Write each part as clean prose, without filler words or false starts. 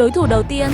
Đối thủ đầu tiên.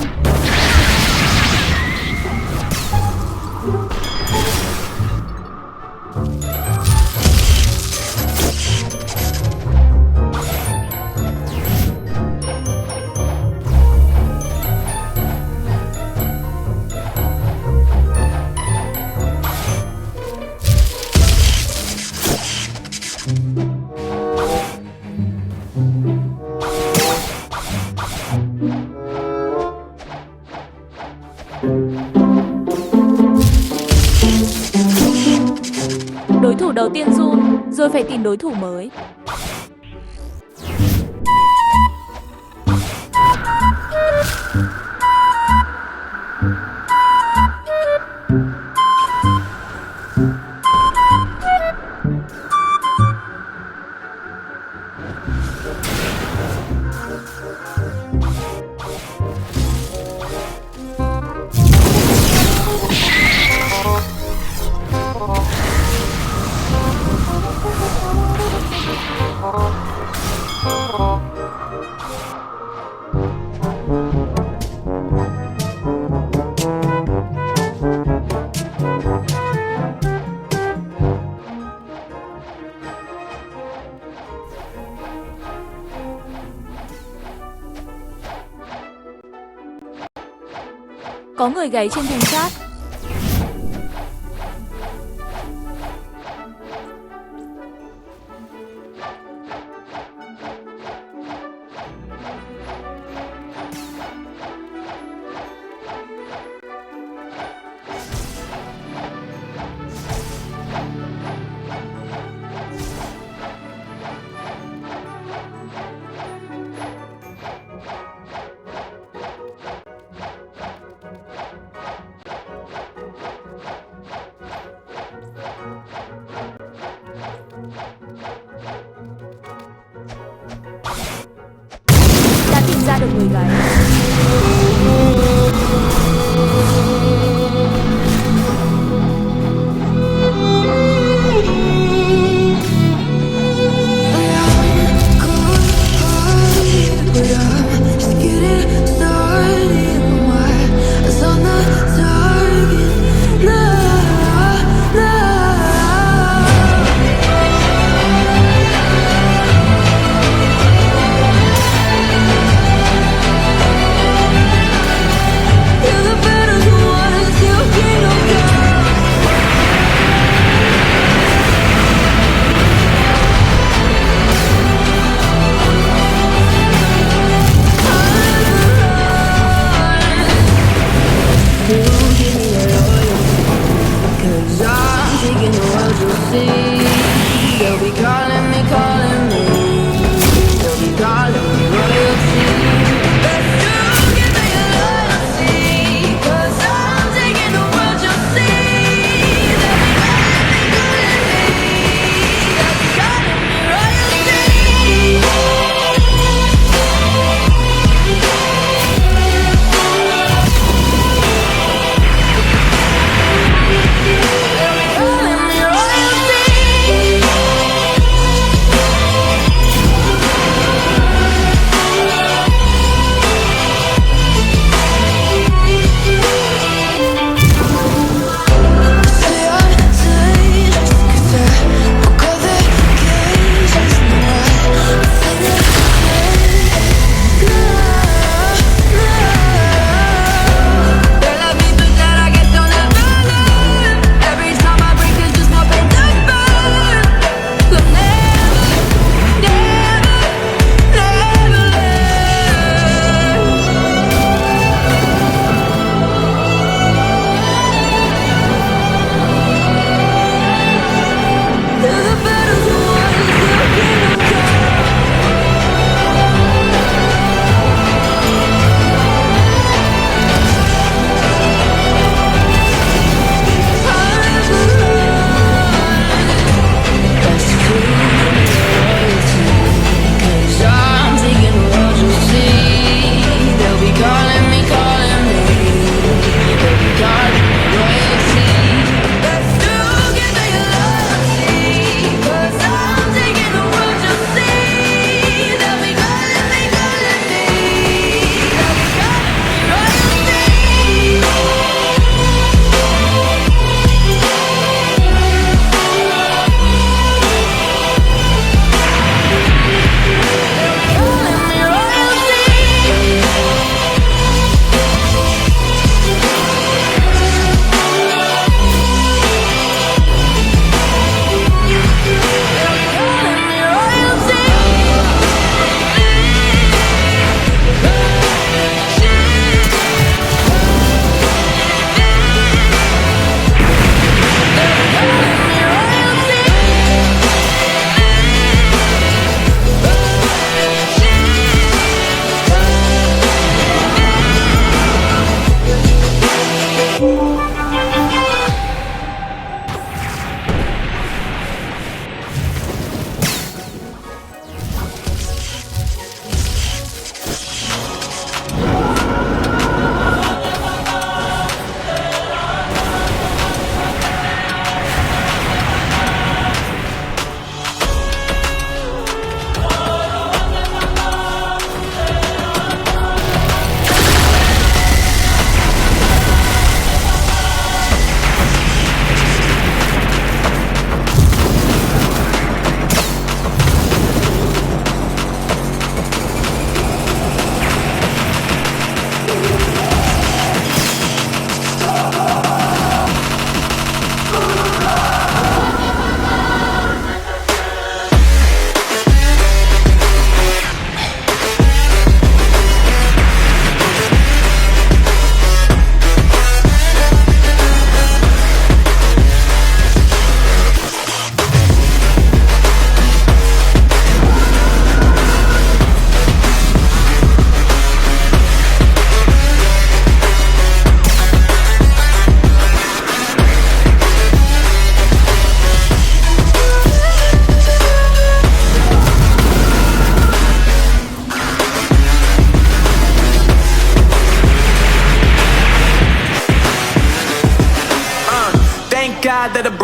Đối thủ đầu tiên run, rồi phải tìm đối thủ mới. Có người gáy trên thùng chat. Đã tìm ra được người gáy.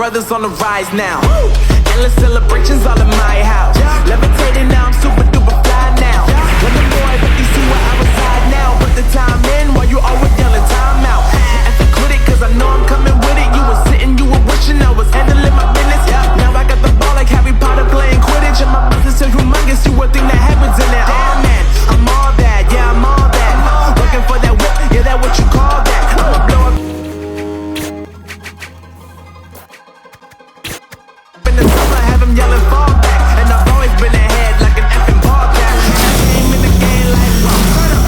brothers on the rise now. Endless celebrations all in my house. Levitating now, I'm super duper fly now. When the boy, but you see where I reside now. Put the time in while you always yelling time out. And to quit it, cause I know I'm coming with it. You were sitting, you were wishing I was handling my business. Now I got the ball like Harry Potter playing Quidditch. And my business is humongous, you would think that happens in it. Oh man, I'm all that, yeah, I'm all that. Looking for that whip, yeah, that what you call that. I'ma blow up in the summer, have them yelling fall back. And I've always been ahead like an effing ball cap. I came in the game like, whoa.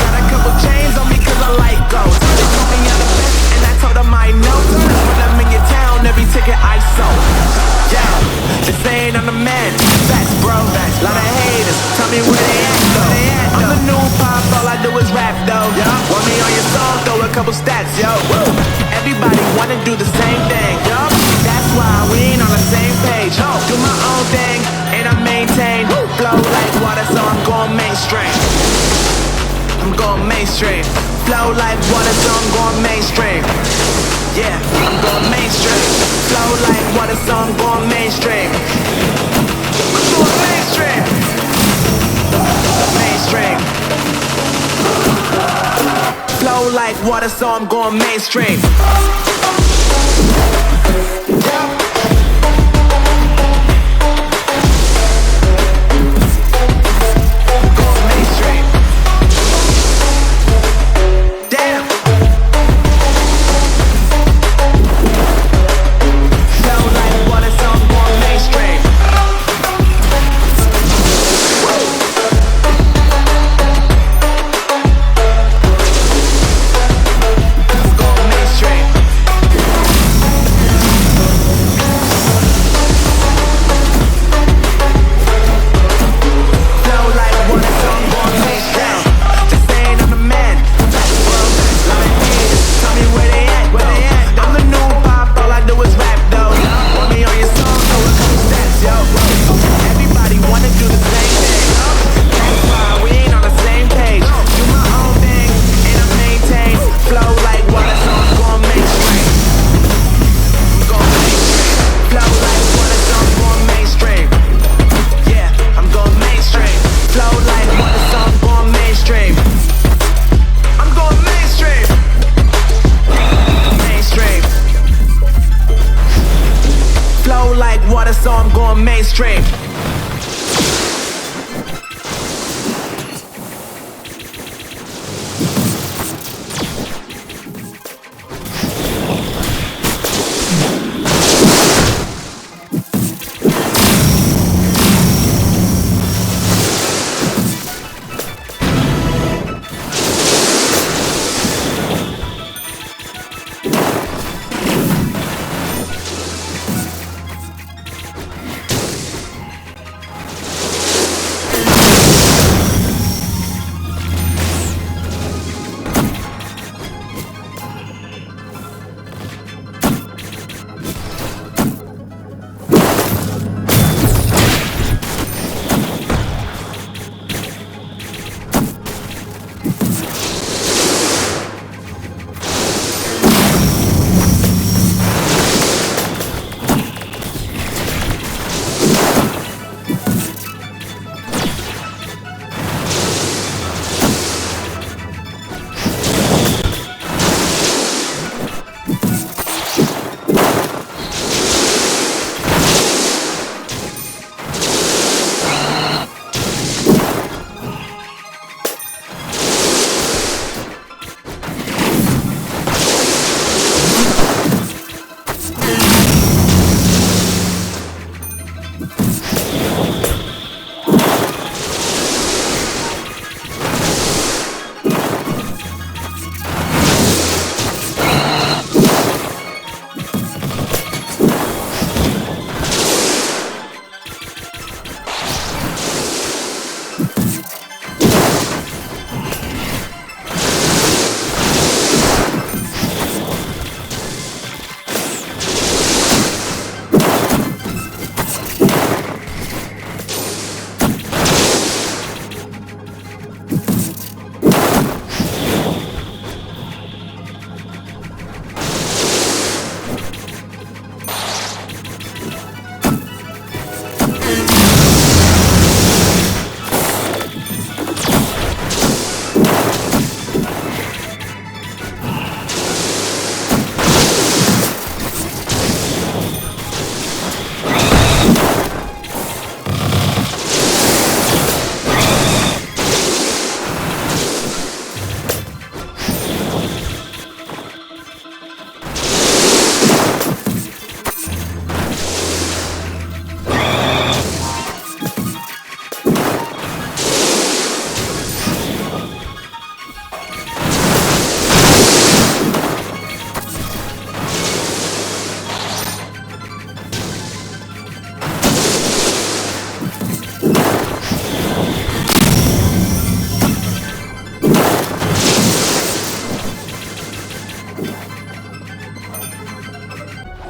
Got a couple chains on me cause I like gold. They told me I'm the best and I told them I know. When I'm in your town, every ticket I sold. Yeah, they saying I'm the man. Facts, bro. Lot of haters, tell me where they at though. I'm the new pop, all I do is rap though. Want me on your song, throw a couple stats, yo. Everybody wanna do the same thing, yo. That's why we ain't on the same page. Do my own thing, and I maintain. Flow like water, so I'm going mainstream. I'm going mainstream. Flow like water, so I'm going mainstream. Yeah, I'm going mainstream. Flow like water, so I'm going mainstream. I'm going mainstream. Mainstream. Flow like water, so I'm going mainstream.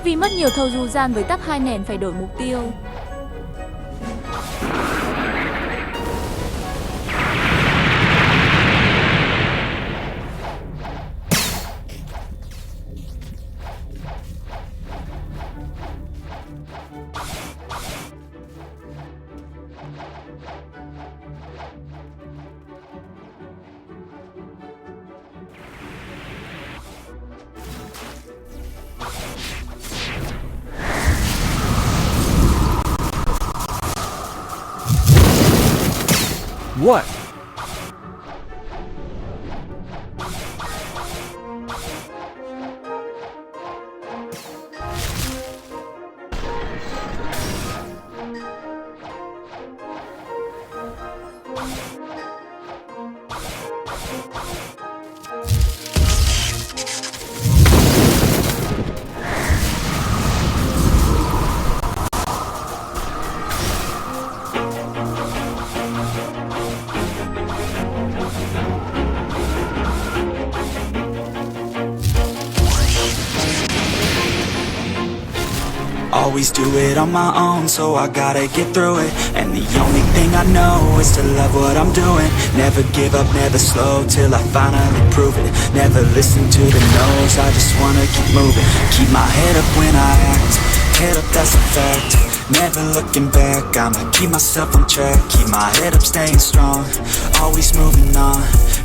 Vì mất nhiều thời gian với tắc 2 nền phải đổi mục tiêu. What? Always do it on my own, so I gotta get through it. And the only thing I know is to love what I'm doing. Never give up, never slow, till I finally prove it. Never listen to the no's, I just wanna keep moving. Keep my head up when I act, head up, that's a fact. Never looking back, I'ma keep myself on track. Keep my head up, staying strong, always moving on.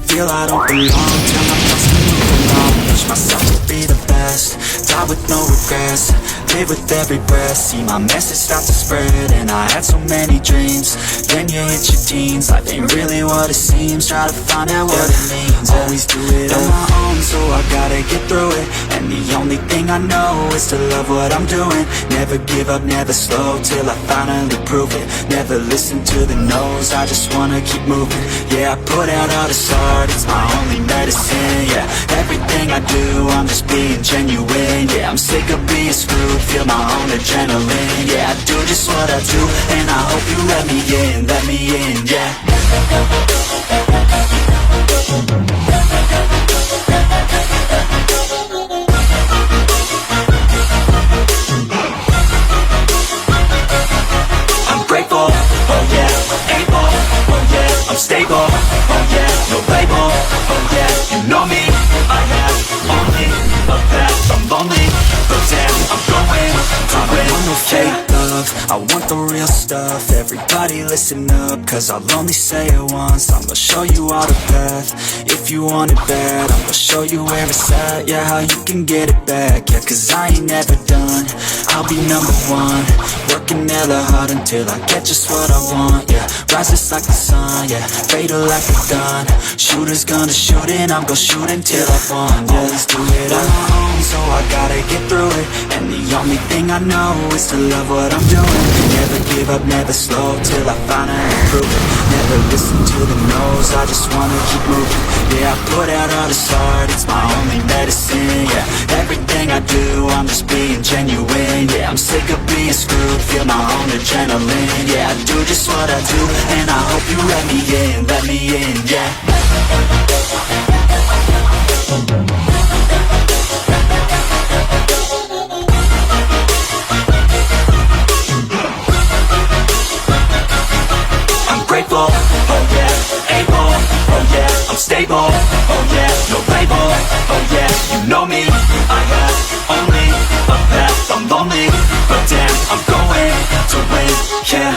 Feel I don't belong, tell my thoughts to move along. Push myself to be the best, die with no regrets. Live with every breath, see my message start to spread. And I had so many dreams, then you hit your teens. Life ain't really what it seems, try to find out what it means. Always do it on my own, so I gotta get through it. And the only thing I know is to love what I'm doing. Never give up, never slow, till I finally prove it. Never listen to the no's, I just wanna keep moving. Yeah, I put out all this art, it's my only medicine. Yeah, everything I do, I'm just being genuine. Yeah, I'm sick of being screwed, feel my own adrenaline. Yeah, I do just what I do, and I hope you let me in, yeah. I'm grateful, oh yeah, able, oh yeah, I'm stable, oh yeah, no label, oh yeah, you know me, I have only a path, I'm lonely, but damn, I'm going to win. I don't want no fake love, I want the real stuff. Everybody listen up, cause I'll only say it once. I'ma show you all the path, if you want it bad. I'ma show you where it's at, yeah, how you can get it back. Yeah, cause I ain't never done, I'll be number one. Working hella hard until I get just what I want, yeah. Rises like the sun, yeah, fatal like a gun. Shooters gonna shoot and I'm gonna shoot until I won, yeah. Always do it on my own, so I gotta get through it. And the only thing I know is to love what I'm doing. Never give up, never slow, till I finally prove it. Never listen to the no's, I just wanna keep moving. Yeah, I put out all this art, it's my only medicine. Yeah, everything I do, I'm just being genuine. Yeah, I'm sick of being screwed, feel my own adrenaline. Yeah, I do just what I do, and I hope you let me in, yeah. I'm grateful, oh yeah, able, oh yeah, I'm stable, oh yeah, no label, oh yeah, you know me, I have only a path, I'm lonely, but damn, I'm going to win, yeah.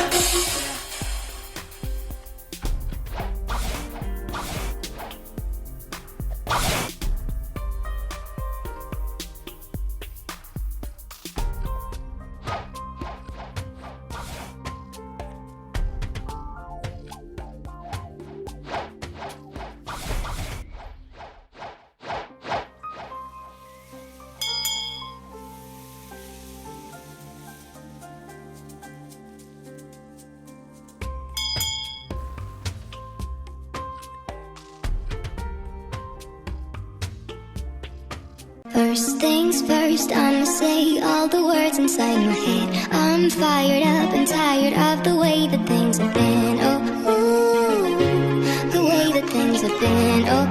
First things first, I'ma say all the words inside my head. I'm fired up and tired of the way that things have been. Oh, ooh, the way that things have been. Oh,